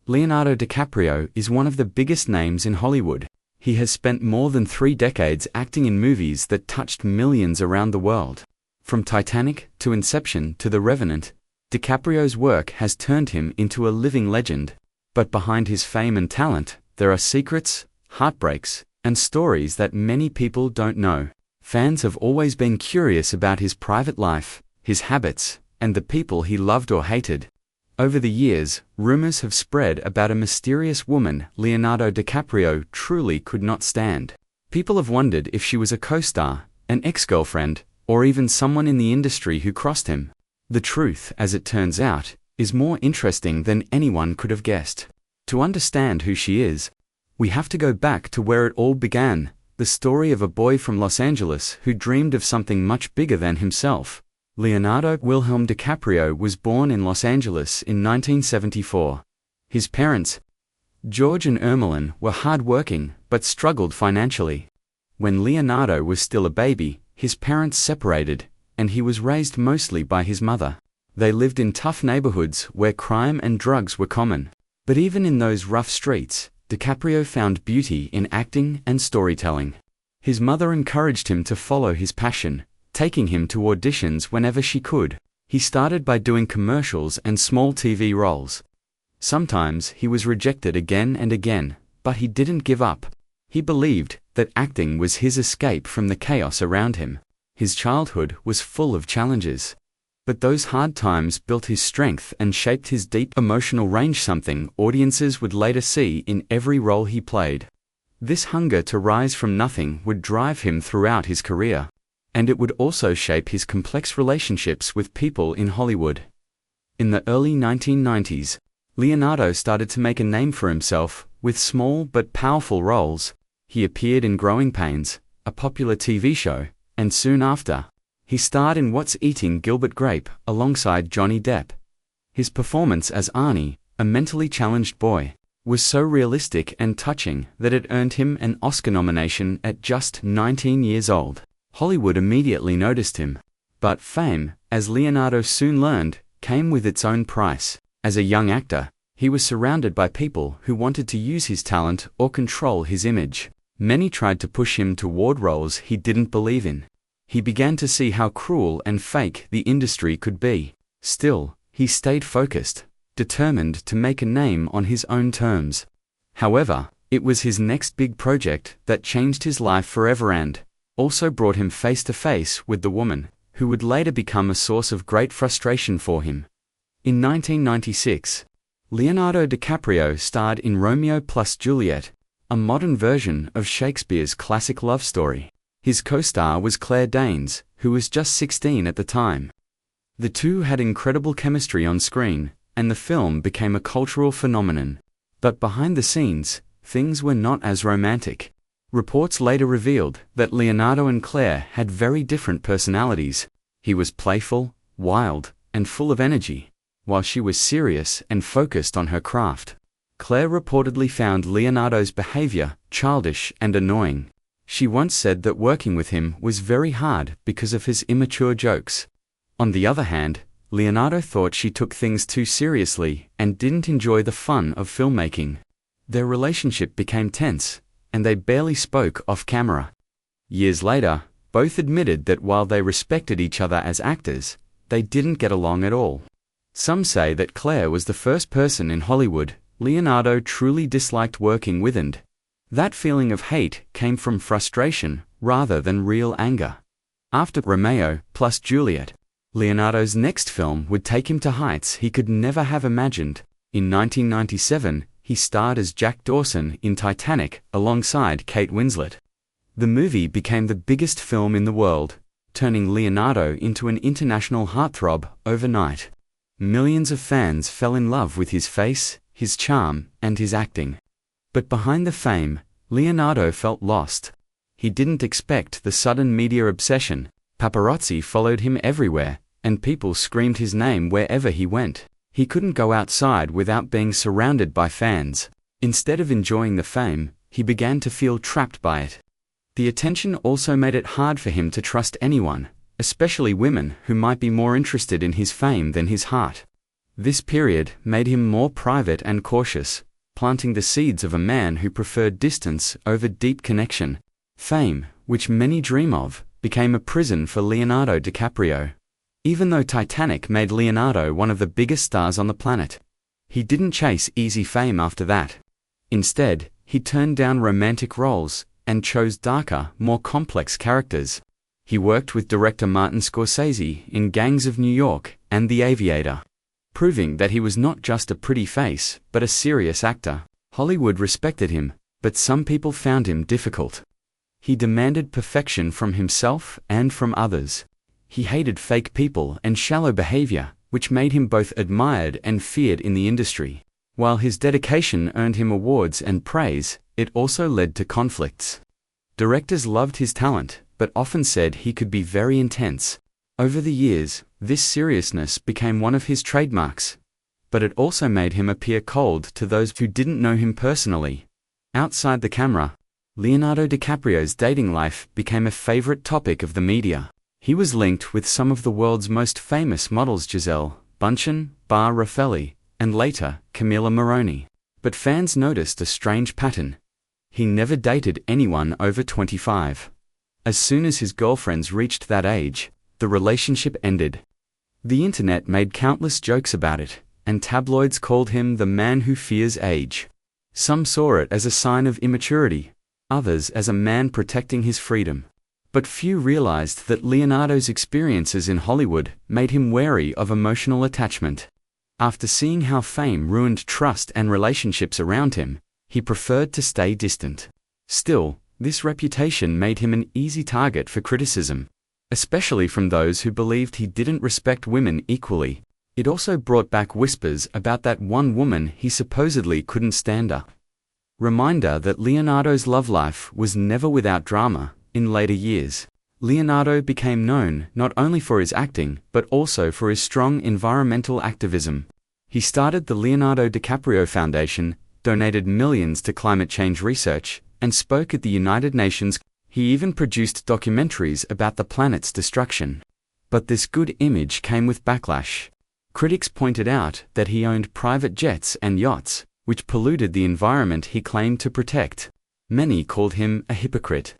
Leonardo DiCaprio is one of the biggest names in Hollywood. He has spent more than 3 decades acting in movies that touched millions around the world. From Titanic to Inception to The Revenant, DiCaprio's work has turned him into a living legend. But behind his fame and talent, there are secrets, heartbreaks, and stories that many people don't know. Fans have always been curious about his private life, his habits, and the people he loved or hated. Over the years, rumors have spread about a mysterious woman Leonardo DiCaprio truly could not stand. People have wondered if she was a co-star, an ex-girlfriend, or even someone in the industry who crossed him. The truth, as it turns out, is more interesting than anyone could have guessed. To understand who she is, we have to go back to where it all began, the story of a boy from Los Angeles who dreamed of something much bigger than himself. Leonardo Wilhelm DiCaprio was born in Los Angeles in 1974. His parents, George and Ermeline, were hard-working but struggled financially. When Leonardo was still a baby, his parents separated, and he was raised mostly by his mother. They lived in tough neighborhoods where crime and drugs were common. But even in those rough streets, DiCaprio found beauty in acting and storytelling. His mother encouraged him to follow his passion, taking him to auditions whenever she could. He started by doing commercials and small TV roles. Sometimes he was rejected again and again, but he didn't give up. He believed that acting was his escape from the chaos around him. His childhood was full of challenges. But those hard times built his strength and shaped his deep emotional range, something audiences would later see in every role he played. This hunger to rise from nothing would drive him throughout his career. And it would also shape his complex relationships with people in Hollywood. In the early 1990s, Leonardo started to make a name for himself with small but powerful roles. He appeared in Growing Pains, a popular TV show, and soon after, he starred in What's Eating Gilbert Grape alongside Johnny Depp. His performance as Arnie, a mentally challenged boy, was so realistic and touching that it earned him an Oscar nomination at just 19 years old. Hollywood immediately noticed him. But fame, as Leonardo soon learned, came with its own price. As a young actor, he was surrounded by people who wanted to use his talent or control his image. Many tried to push him toward roles he didn't believe in. He began to see how cruel and fake the industry could be. Still, he stayed focused, determined to make a name on his own terms. However, it was his next big project that changed his life forever and also brought him face to face with the woman who would later become a source of great frustration for him. In 1996, Leonardo DiCaprio starred in Romeo plus Juliet, a modern version of Shakespeare's classic love story. His co-star was Claire Danes, who was just 16 at the time. The two had incredible chemistry on screen, and the film became a cultural phenomenon. But behind the scenes, things were not as romantic. Reports later revealed that Leonardo and Claire had very different personalities. He was playful, wild, and full of energy, while she was serious and focused on her craft. Claire reportedly found Leonardo's behavior childish and annoying. She once said that working with him was very hard because of his immature jokes. On the other hand, Leonardo thought she took things too seriously and didn't enjoy the fun of filmmaking. Their relationship became tense, and they barely spoke off-camera. Years later, both admitted that while they respected each other as actors, they didn't get along at all. Some say that Claire was the first person in Hollywood Leonardo truly disliked working with, and that feeling of hate came from frustration rather than real anger. After Romeo plus Juliet, Leonardo's next film would take him to heights he could never have imagined. In 1997, he starred as Jack Dawson in Titanic alongside Kate Winslet. The movie became the biggest film in the world, turning Leonardo into an international heartthrob overnight. Millions of fans fell in love with his face, his charm, and his acting. But behind the fame, Leonardo felt lost. He didn't expect the sudden media obsession. Paparazzi followed him everywhere, and people screamed his name wherever he went. He couldn't go outside without being surrounded by fans. Instead of enjoying the fame, he began to feel trapped by it. The attention also made it hard for him to trust anyone, especially women who might be more interested in his fame than his heart. This period made him more private and cautious, planting the seeds of a man who preferred distance over deep connection. Fame, which many dream of, became a prison for Leonardo DiCaprio. Even though Titanic made Leonardo one of the biggest stars on the planet, he didn't chase easy fame after that. Instead, he turned down romantic roles and chose darker, more complex characters. He worked with director Martin Scorsese in Gangs of New York and The Aviator, proving that he was not just a pretty face, but a serious actor. Hollywood respected him, but some people found him difficult. He demanded perfection from himself and from others. He hated fake people and shallow behavior, which made him both admired and feared in the industry. While his dedication earned him awards and praise, it also led to conflicts. Directors loved his talent, but often said he could be very intense. Over the years, this seriousness became one of his trademarks, but it also made him appear cold to those who didn't know him personally. Outside the camera, Leonardo DiCaprio's dating life became a favorite topic of the media. He was linked with some of the world's most famous models, Gisele Bündchen, Bar Raffaelli, and later, Camila Morrone. But fans noticed a strange pattern. He never dated anyone over 25. As soon as his girlfriends reached that age, the relationship ended. The internet made countless jokes about it, and tabloids called him the man who fears age. Some saw it as a sign of immaturity, others as a man protecting his freedom. But few realized that Leonardo's experiences in Hollywood made him wary of emotional attachment. After seeing how fame ruined trust and relationships around him, he preferred to stay distant. Still, this reputation made him an easy target for criticism, especially from those who believed he didn't respect women equally. It also brought back whispers about that one woman he supposedly couldn't stand up. Reminder that Leonardo's love life was never without drama. In later years, Leonardo became known not only for his acting, but also for his strong environmental activism. He started the Leonardo DiCaprio Foundation, donated millions to climate change research, and spoke at the United Nations. He even produced documentaries about the planet's destruction. But this good image came with backlash. Critics pointed out that he owned private jets and yachts, which polluted the environment he claimed to protect. Many called him a hypocrite.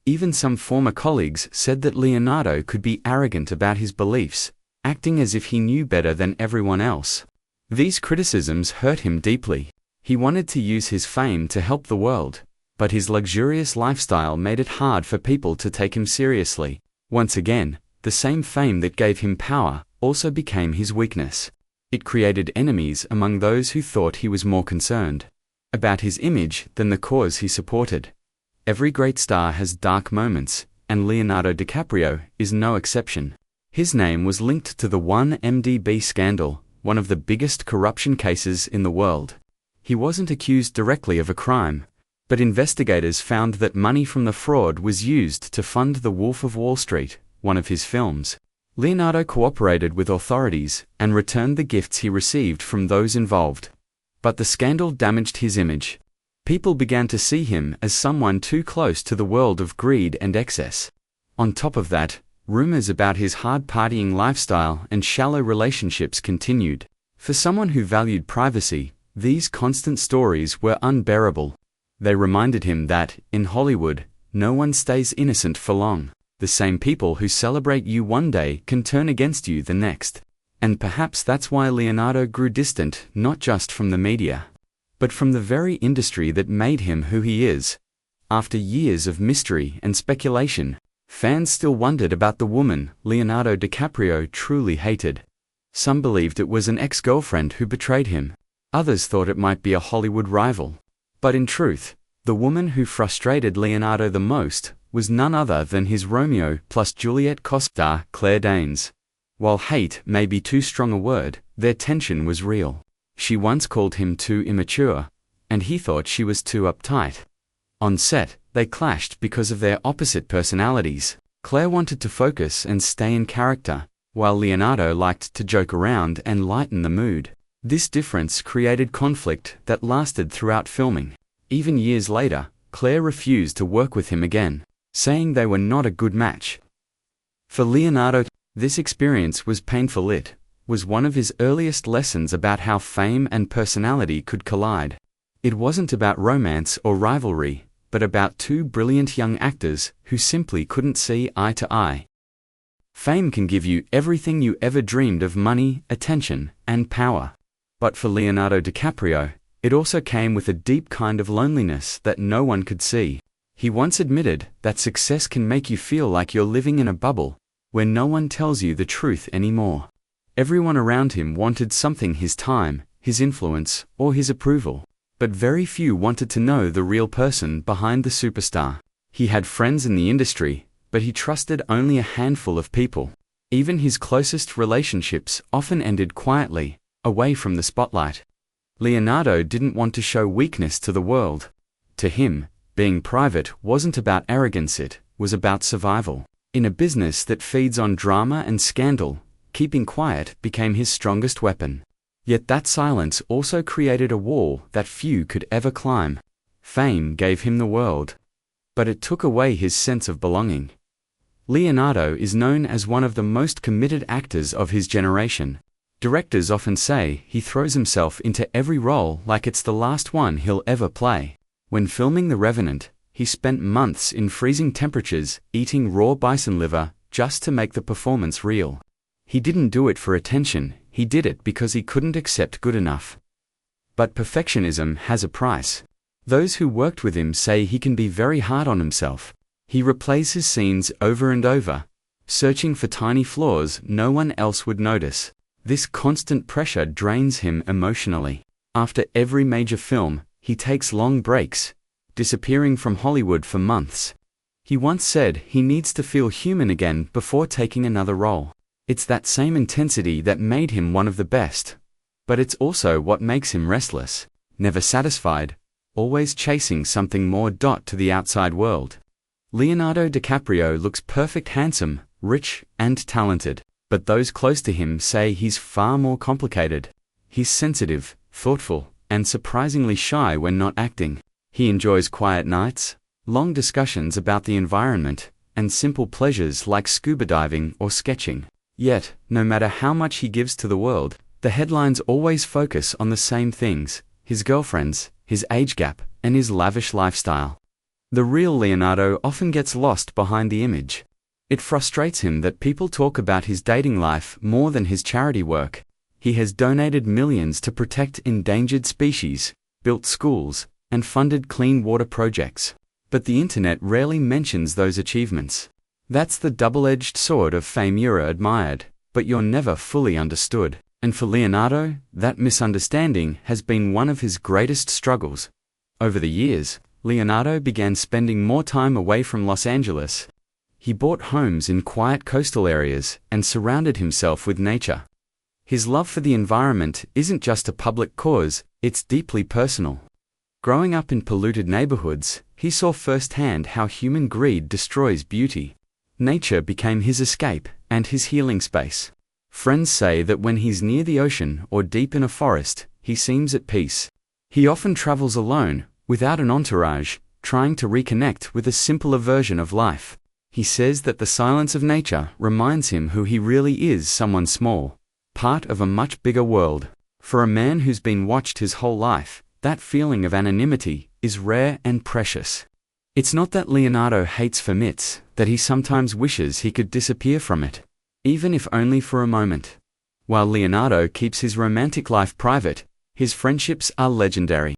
Even some former colleagues said that Leonardo could be arrogant about his beliefs, acting as if he knew better than everyone else. These criticisms hurt him deeply. He wanted to use his fame to help the world, but his luxurious lifestyle made it hard for people to take him seriously. Once again, the same fame that gave him power also became his weakness. It created enemies among those who thought he was more concerned about his image than the cause he supported. Every great star has dark moments, and Leonardo DiCaprio is no exception. His name was linked to the 1MDB scandal, one of the biggest corruption cases in the world. He wasn't accused directly of a crime, but investigators found that money from the fraud was used to fund The Wolf of Wall Street, one of his films. Leonardo cooperated with authorities and returned the gifts he received from those involved. But the scandal damaged his image. People began to see him as someone too close to the world of greed and excess. On top of that, rumors about his hard partying lifestyle and shallow relationships continued. For someone who valued privacy, these constant stories were unbearable. They reminded him that, in Hollywood, no one stays innocent for long. The same people who celebrate you one day can turn against you the next. And perhaps that's why Leonardo grew distant, not just from the media, but from the very industry that made him who he is. After years of mystery and speculation, fans still wondered about the woman Leonardo DiCaprio truly hated. Some believed it was an ex-girlfriend who betrayed him. Others thought it might be a Hollywood rival. But in truth, the woman who frustrated Leonardo the most was none other than his Romeo plus Juliet co-star Claire Danes. While hate may be too strong a word, their tension was real. She once called him too immature, and he thought she was too uptight. On set, they clashed because of their opposite personalities. Claire wanted to focus and stay in character, while Leonardo liked to joke around and lighten the mood. This difference created conflict that lasted throughout filming. Even years later, Claire refused to work with him again, saying they were not a good match. For Leonardo, this experience was painful. It was one of his earliest lessons about how fame and personality could collide. It wasn't about romance or rivalry, but about two brilliant young actors who simply couldn't see eye to eye. Fame can give you everything you ever dreamed of: money, attention, and power. But for Leonardo DiCaprio, it also came with a deep kind of loneliness that no one could see. He once admitted that success can make you feel like you're living in a bubble, where no one tells you the truth anymore. Everyone around him wanted something: his time, his influence, or his approval. But very few wanted to know the real person behind the superstar. He had friends in the industry, but he trusted only a handful of people. Even his closest relationships often ended quietly, away from the spotlight. Leonardo didn't want to show weakness to the world. To him, being private wasn't about arrogance, it was about survival. In a business that feeds on drama and scandal, keeping quiet became his strongest weapon. Yet that silence also created a wall that few could ever climb. Fame gave him the world, but it took away his sense of belonging. Leonardo is known as one of the most committed actors of his generation. Directors often say he throws himself into every role like it's the last one he'll ever play. When filming The Revenant, he spent months in freezing temperatures, eating raw bison liver, just to make the performance real. He didn't do it for attention, he did it because he couldn't accept good enough. But perfectionism has a price. Those who worked with him say he can be very hard on himself. He replays his scenes over and over, searching for tiny flaws no one else would notice. This constant pressure drains him emotionally. After every major film, he takes long breaks, disappearing from Hollywood for months. He once said he needs to feel human again before taking another role. It's that same intensity that made him one of the best. But it's also what makes him restless, never satisfied, always chasing something more. To the outside world, Leonardo DiCaprio looks perfect, handsome, rich, and talented. But those close to him say he's far more complicated. He's sensitive, thoughtful, and surprisingly shy when not acting. He enjoys quiet nights, long discussions about the environment, and simple pleasures like scuba diving or sketching. Yet, no matter how much he gives to the world, the headlines always focus on the same things: his girlfriends, his age gap, and his lavish lifestyle. The real Leonardo often gets lost behind the image. It frustrates him that people talk about his dating life more than his charity work. He has donated millions to protect endangered species, built schools, and funded clean water projects. But the internet rarely mentions those achievements. That's the double-edged sword of fame. You're admired, but you're never fully understood. And for Leonardo, that misunderstanding has been one of his greatest struggles. Over the years, Leonardo began spending more time away from Los Angeles. He bought homes in quiet coastal areas and surrounded himself with nature. His love for the environment isn't just a public cause, it's deeply personal. Growing up in polluted neighborhoods, he saw firsthand how human greed destroys beauty. Nature became his escape and his healing space. Friends say that when he's near the ocean or deep in a forest, he seems at peace. He often travels alone, without an entourage, trying to reconnect with a simpler version of life. He says that the silence of nature reminds him who he really is: someone small, part of a much bigger world. For a man who's been watched his whole life, that feeling of anonymity is rare and precious. It's not that Leonardo hates fame, it's that he sometimes wishes he could disappear from it, even if only for a moment. While Leonardo keeps his romantic life private, his friendships are legendary.